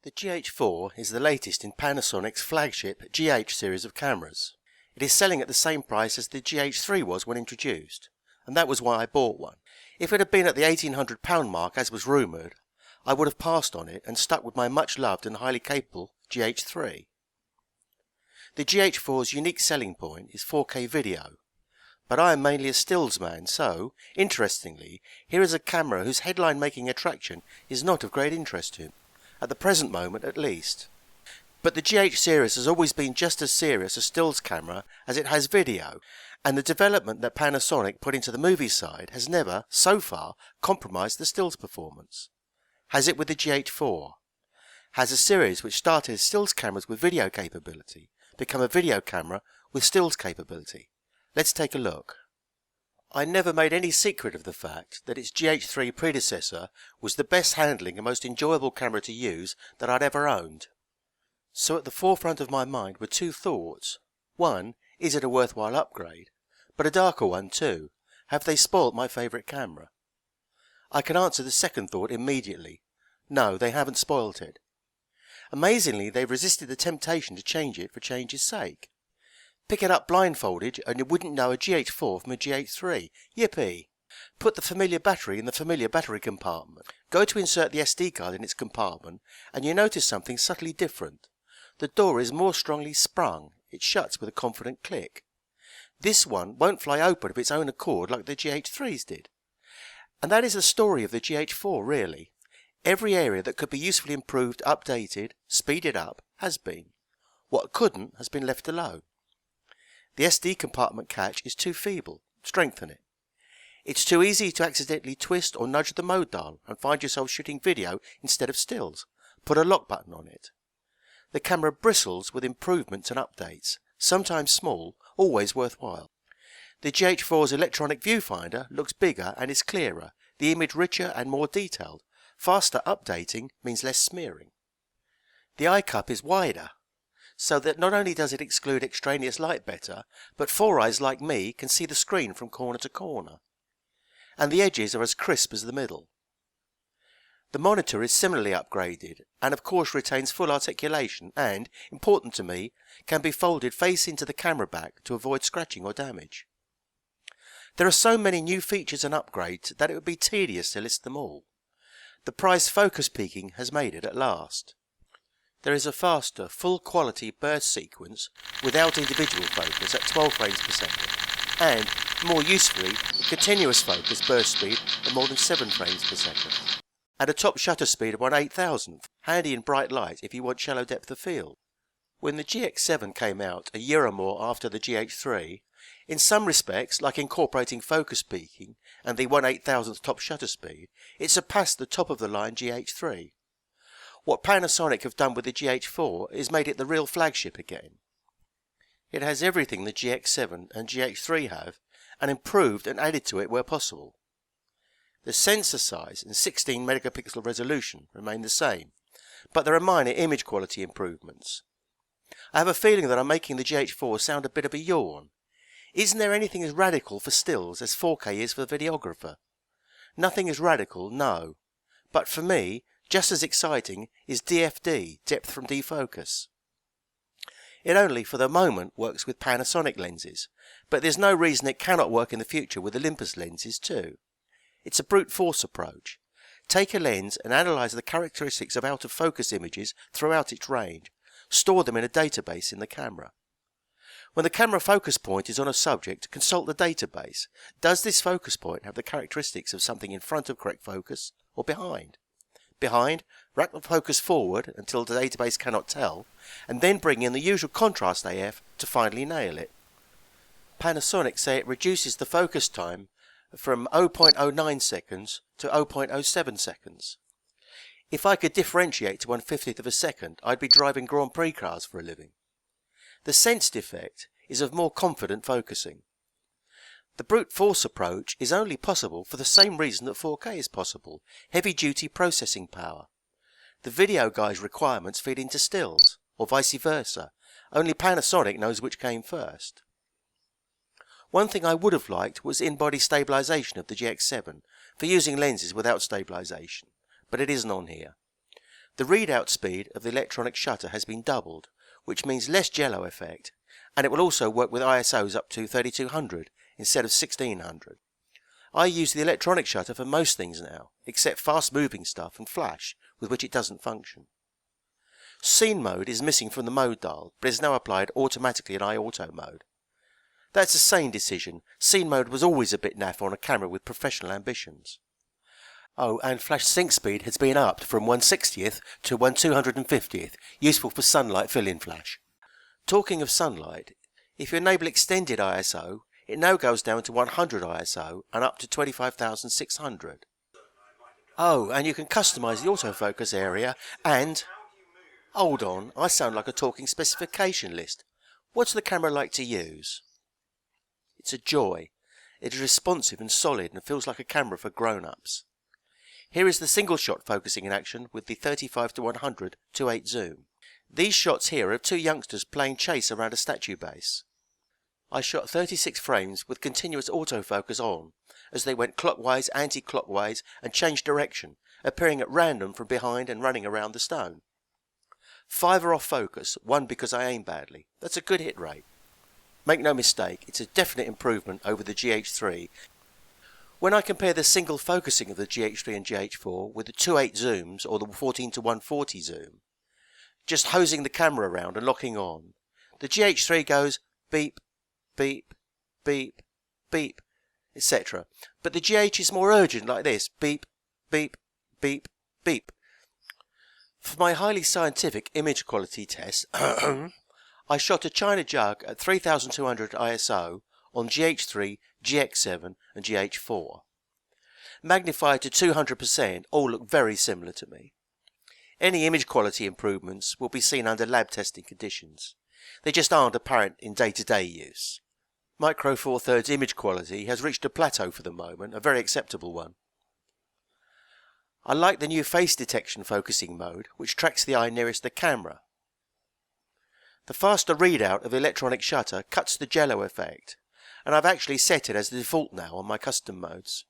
The GH4 is the latest in Panasonic's flagship GH series of cameras. It is selling at the same price as the GH3 was when introduced, and that was why I bought one. If it had been at the £1,800 mark as was rumoured, I would have passed on it and stuck with my much loved and highly capable GH3. The GH4's unique selling point is 4K video, but I am mainly a stills man, so, interestingly, here is a camera whose headline-making attraction is not of great interest to him, at the present moment at least. But the GH series has always been just as serious a stills camera as it has video, and the development that Panasonic put into the movie side has never, so far, compromised the stills performance. Has it with the GH4? Has a series which started as stills cameras with video capability become a video camera with stills capability? Let's take a look. I never made any secret of the fact that its GH3 predecessor was the best handling and most enjoyable camera to use that I'd ever owned. So at the forefront of my mind were two thoughts. One, is it a worthwhile upgrade? But a darker one too, have they spoilt my favourite camera? I can answer the second thought immediately. No, they haven't spoilt it. Amazingly, they've resisted the temptation to change it for change's sake. Pick it up blindfolded and you wouldn't know a GH4 from a GH3. Yippee! Put the familiar battery in the familiar battery compartment. Go to insert the SD card in its compartment and you notice something subtly different. The door is more strongly sprung. It shuts with a confident click. This one won't fly open of its own accord like the GH3's did. And that is the story of the GH4 really. Every area that could be usefully improved, updated, speeded up, has been. What couldn't has been left alone. The SD compartment catch is too feeble. Strengthen it. It's too easy to accidentally twist or nudge the mode dial and find yourself shooting video instead of stills. Put a lock button on it. The camera bristles with improvements and updates, sometimes small, always worthwhile. The GH4's electronic viewfinder looks bigger and is clearer, the image richer and more detailed. Faster updating means less smearing. The eye cup is wider, so that not only does it exclude extraneous light better, but four eyes like me can see the screen from corner to corner. And the edges are as crisp as the middle. The monitor is similarly upgraded, and of course retains full articulation and, important to me, can be folded face into the camera back to avoid scratching or damage. There are so many new features and upgrades that it would be tedious to list them all. The price focus peaking has made it at last. There is a faster, full-quality burst sequence without individual focus at 12 frames per second, and, more usefully, a continuous focus burst speed of more than 7 frames per second, and a top shutter speed of 1/8000th, handy in bright light if you want shallow depth of field. When the GX7 came out a year or more after the GH3, in some respects, like incorporating focus peaking and the 1/8000th top shutter speed, it surpassed the top-of-the-line GH3. What Panasonic have done with the GH4 is made it the real flagship again. It has everything the GX7 and GH3 have, and improved and added to it where possible. The sensor size and 16 megapixel resolution remain the same, but there are minor image quality improvements. I have a feeling that I'm making the GH4 sound a bit of a yawn. Isn't there anything as radical for stills as 4K is for the videographer? Nothing is radical, no. But for me, just as exciting is DFD, depth from defocus. It only, for the moment, works with Panasonic lenses, but there's no reason it cannot work in the future with Olympus lenses too. It's a brute force approach. Take a lens and analyse the characteristics of out-of-focus images throughout its range. Store them in a database in the camera. When the camera focus point is on a subject, consult the database. Does this focus point have the characteristics of something in front of correct focus or behind? Behind, rack the focus forward until the database cannot tell, and then bring in the usual contrast AF to finally nail it. Panasonic say it reduces the focus time from 0.09 seconds to 0.07 seconds. If I could differentiate to 1/50th of a second, I'd be driving Grand Prix cars for a living. The sensed effect is of more confident focusing. The brute force approach is only possible for the same reason that 4K is possible, heavy-duty processing power. The video guy's requirements feed into stills, or vice versa. Only Panasonic knows which came first. One thing I would have liked was in-body stabilisation of the GX7 for using lenses without stabilisation, but it isn't on here. The readout speed of the electronic shutter has been doubled, which means less jello effect, and it will also work with ISOs up to 3200 instead of 1600. I use the electronic shutter for most things now, except fast moving stuff and flash, with which it doesn't function. Scene mode is missing from the mode dial, but is now applied automatically in iAuto mode. That's a sane decision. Scene mode was always a bit naff on a camera with professional ambitions. Oh, and flash sync speed has been upped from 1/60th to 1/250th, useful for sunlight fill-in flash. Talking of sunlight, if you enable extended ISO, it now goes down to 100 ISO and up to 25,600. Oh, and you can customise the autofocus area and... Hold on, I sound like a talking specification list. What's the camera like to use? It's a joy. It is responsive and solid and feels like a camera for grown-ups. Here is the single shot focusing in action with the 35-100 2.8 zoom. These shots here are of two youngsters playing chase around a statue base. I shot 36 frames with continuous autofocus on as they went clockwise, anti-clockwise and changed direction, appearing at random from behind and running around the stone. 5 are off focus, 1 because I aim badly. That's a good hit rate. Make no mistake, it's a definite improvement over the GH3. When I compare the single focusing of the GH3 and GH4 with the 2.8 zooms or the 14-140 zoom, just hosing the camera around and locking on, the GH3 goes beep, beep, beep, beep, etc. But the GH is more urgent like this, beep, beep, beep, beep. For my highly scientific image quality test, I shot a china jug at 3200 ISO on GH3, GX7 and GH4. Magnified to 200%, all look very similar to me. Any image quality improvements will be seen under lab testing conditions. They just aren't apparent in day-to-day use. Micro Four Thirds image quality has reached a plateau for the moment, a very acceptable one. I like the new face detection focusing mode, which tracks the eye nearest the camera. The faster readout of the electronic shutter cuts the jello effect, and I've actually set it as the default now on my custom modes.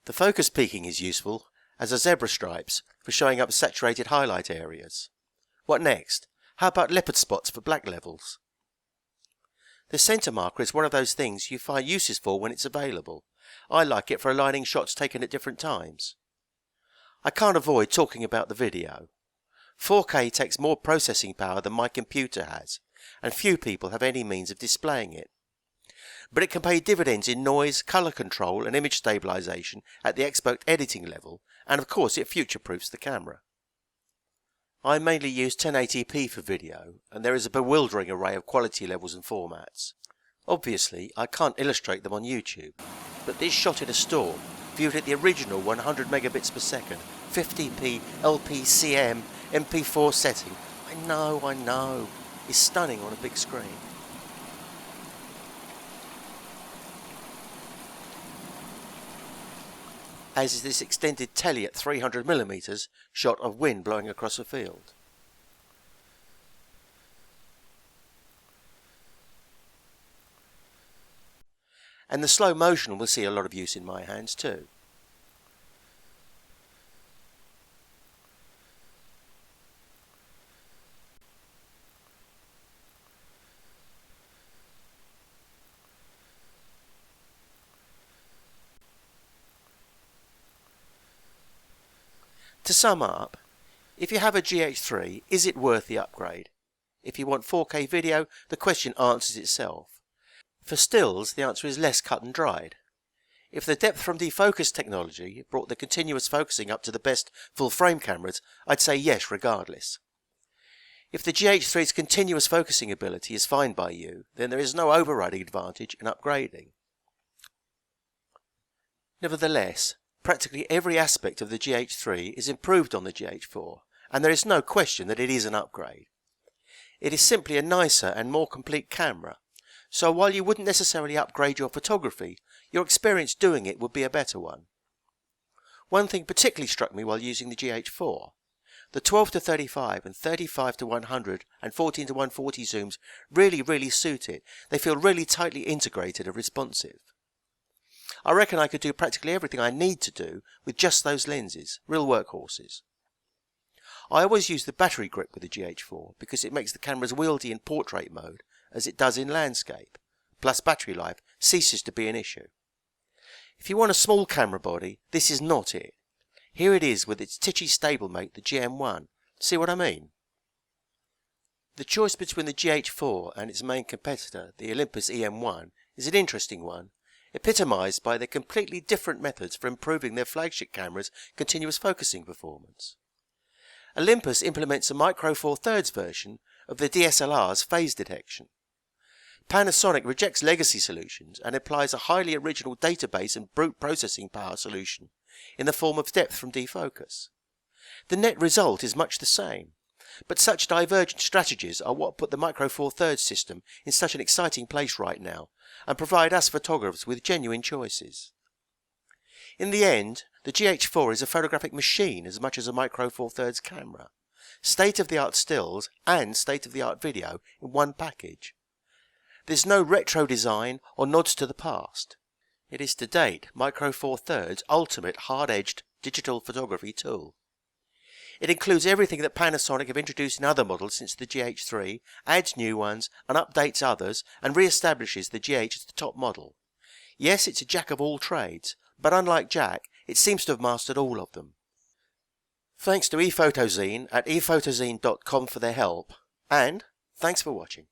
The focus peaking is useful, as are zebra stripes, for showing up saturated highlight areas. What next? How about leopard spots for black levels? The centre marker is one of those things you find uses for when it's available. I like it for aligning shots taken at different times. I can't avoid talking about the video. 4K takes more processing power than my computer has, and few people have any means of displaying it. But it can pay dividends in noise, colour control and image stabilisation at the expert editing level, and of course it future-proofs the camera. I mainly use 1080p for video, and there is a bewildering array of quality levels and formats. Obviously, I can't illustrate them on YouTube, but this shot in a storm, viewed at the original 100 megabits per second, 50p, LPCM, MP4 setting, I know, is stunning on a big screen. As is this extended telly at 300mm shot of wind blowing across a field. And the slow motion will see a lot of use in my hands too. To sum up, if you have a GH3, is it worth the upgrade? If you want 4K video, the question answers itself. For stills, the answer is less cut and dried. If the depth from defocus technology brought the continuous focusing up to the best full-frame cameras, I'd say yes regardless. If the GH3's continuous focusing ability is fine by you, then there is no overriding advantage in upgrading. Nevertheless, practically every aspect of the GH3 is improved on the GH4, and there is no question that it is an upgrade. It is simply a nicer and more complete camera, so while you wouldn't necessarily upgrade your photography, your experience doing it would be a better one. One thing particularly struck me while using the GH4. The 12-35 and 35-100 and 14-140 zooms really suit it. They feel really tightly integrated and responsive. I reckon I could do practically everything I need to do with just those lenses, real workhorses. I always use the battery grip with the GH4 because it makes the camera as wieldy in portrait mode as it does in landscape, plus battery life ceases to be an issue. If you want a small camera body, this is not it. Here it is with its titchy stablemate, the GM1. See what I mean? The choice between the GH4 and its main competitor, the Olympus EM1, is an interesting one, epitomised by their completely different methods for improving their flagship camera's continuous focusing performance. Olympus implements a Micro Four Thirds version of the DSLR's phase detection. Panasonic rejects legacy solutions and applies a highly original database and brute processing power solution in the form of depth from defocus. The net result is much the same, but such divergent strategies are what put the Micro Four Thirds system in such an exciting place right now and provide us photographers with genuine choices. In the end, the GH4 is a photographic machine as much as a Micro Four Thirds camera. State-of-the-art stills and state-of-the-art video in one package. There's no retro design or nods to the past. It is to date Micro Four Thirds' ultimate hard-edged digital photography tool. It includes everything that Panasonic have introduced in other models since the GH3, adds new ones and updates others, and re-establishes the GH as the top model. Yes, it's a jack of all trades, but unlike Jack, it seems to have mastered all of them. Thanks to ePhotozine at ephotozine.com for their help, and thanks for watching.